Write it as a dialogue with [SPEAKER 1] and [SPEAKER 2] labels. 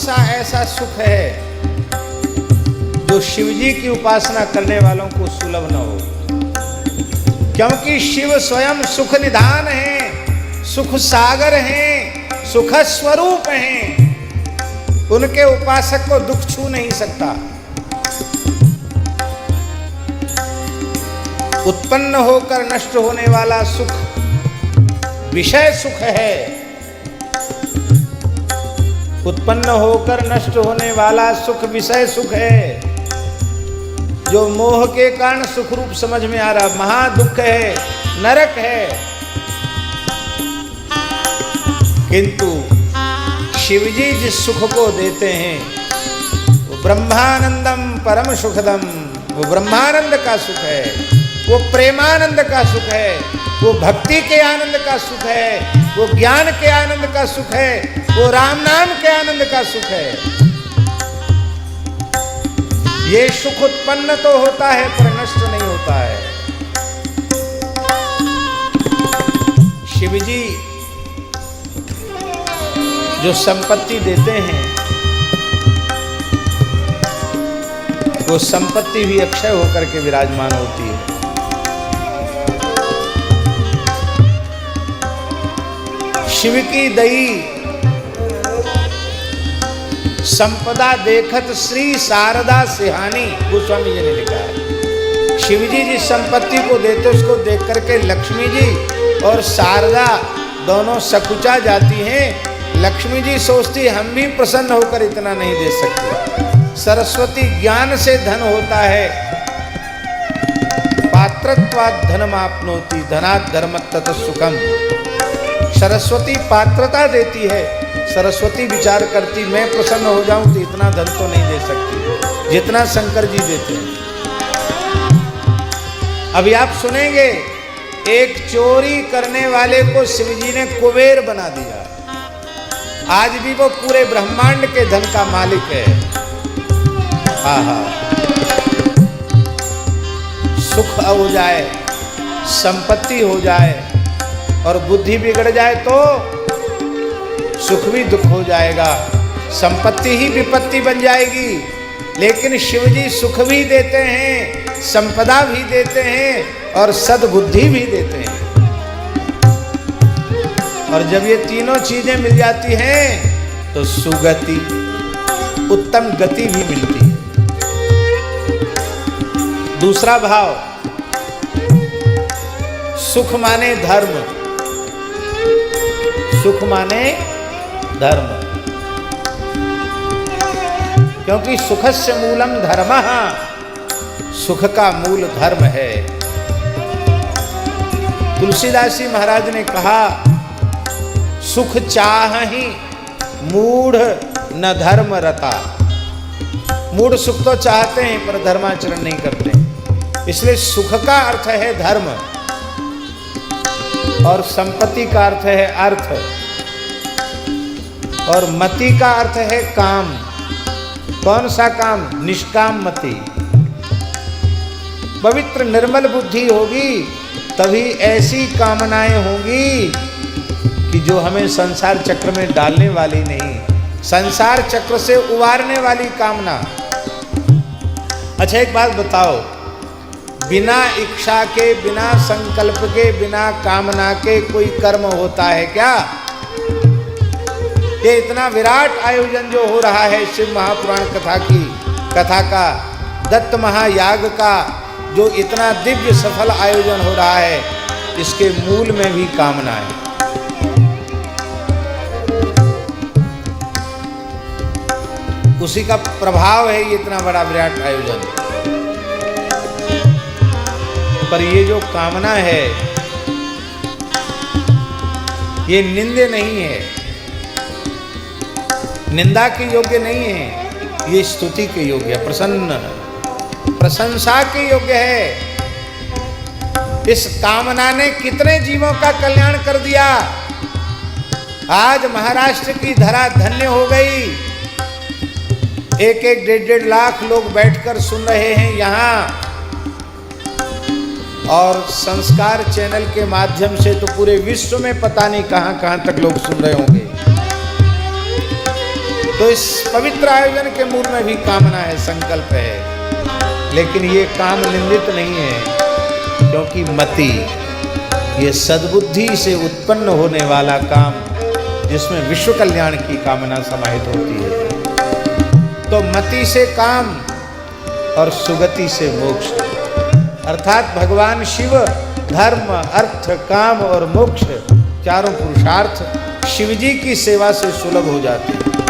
[SPEAKER 1] सा ऐसा सुख है जो शिवजी की उपासना करने वालों को सुलभ न हो, क्योंकि शिव स्वयं सुख निधान है, सुख सागर हैं, सुख स्वरूप हैं। उनके उपासक को दुख छू नहीं सकता। उत्पन्न होकर नष्ट होने वाला सुख विषय सुख है। उत्पन्न होकर नष्ट होने वाला सुख विषय सुख है, जो मोह के कारण सुख रूप समझ में आ रहा, महादुख है, नरक है। किंतु शिवजी जिस सुख को देते हैं वो ब्रह्मानंदम परम सुखदम, वो ब्रह्मानंद का सुख है, वो प्रेमानंद का सुख है, वो भक्ति के आनंद का सुख है, वो ज्ञान के आनंद का सुख है, वो राम नाम के आनंद का सुख है। ये सुख उत्पन्न तो होता है पर नष्ट नहीं होता है। शिवजी जो संपत्ति देते हैं वो संपत्ति भी अक्षय होकर के विराजमान होती है। शिव की दई संपदा देखत श्री शारदा सिहानी, गोस्वामी जी ने लिखा है। शिवजी जिस संपत्ति को देते उसको देख करके लक्ष्मी जी और शारदा दोनों सकुचा जाती हैं। लक्ष्मी जी सोचती हम भी प्रसन्न होकर इतना नहीं दे सकते। सरस्वती ज्ञान से धन होता है, पात्रत्वात् धनमाप्नोति धनात् धर्मत् ततः सुखम्। सरस्वती पात्रता देती है। सरस्वती विचार करती मैं प्रसन्न हो जाऊं तो इतना धन तो नहीं दे सकती जितना शंकर जी देते हैं। अभी आप सुनेंगे एक चोरी करने वाले को शिवजी ने कुबेर बना दिया। आज भी वो पूरे ब्रह्मांड के धन का मालिक है। आहा, सुख हो जाए, संपत्ति हो जाए और बुद्धि बिगड़ जाए तो सुख भी दुख हो जाएगा, संपत्ति ही विपत्ति बन जाएगी। लेकिन शिवजी सुख भी देते हैं, संपदा भी देते हैं और सद्बुद्धि भी देते हैं। और जब ये तीनों चीजें मिल जाती हैं तो सुगति, उत्तम गति भी मिलती है। दूसरा भाव, सुख माने धर्म, सुख माने धर्म, क्योंकि सुखस्य मूलम धर्मः, सुख का मूल धर्म है। तुलसीदास जी महाराज ने कहा सुख चाहि मूढ़ न धर्म रता। मूढ़ सुख तो चाहते हैं पर धर्माचरण नहीं करते। इसलिए सुख का अर्थ है धर्म और संपत्ति का अर्थ है अर्थ और मति का अर्थ है काम। कौन सा काम? निष्काम मति। पवित्र निर्मल बुद्धि होगी तभी ऐसी कामनाएं होंगी कि जो हमें संसार चक्र में डालने वाली नहीं, संसार चक्र से उबारने वाली कामना। अच्छा एक बात बताओ, बिना इच्छा के, बिना संकल्प के, बिना कामना के कोई कर्म होता है क्या? ये इतना विराट आयोजन जो हो रहा है शिव महापुराण कथा का, दत्त महायाग का, जो इतना दिव्य सफल आयोजन हो रहा है, इसके मूल में भी कामना है। उसी का प्रभाव है ये इतना बड़ा विराट आयोजन। पर ये जो कामना है ये निंदे नहीं है, निंदा के योग्य नहीं है, ये स्तुति के योग्य है, प्रशंसा के योग्य है। इस कामना ने कितने जीवों का कल्याण कर दिया। आज महाराष्ट्र की धरा धन्य हो गई। एक एक 1.5 लाख लोग बैठकर सुन रहे हैं यहाँ, और संस्कार चैनल के माध्यम से तो पूरे विश्व में पता नहीं कहां कहां तक लोग सुन रहे होंगे। तो इस पवित्र आयोजन के मूल में भी कामना है, संकल्प है, लेकिन ये काम निंदित नहीं है, क्योंकि मति ये सद्बुद्धि से उत्पन्न होने वाला काम, जिसमें विश्व कल्याण की कामना समाहित होती है। तो मति से काम और सुगति से मोक्ष, अर्थात भगवान शिव धर्म अर्थ काम और मोक्ष चारों पुरुषार्थ शिव जी की सेवा से सुलभ हो जाते हैं।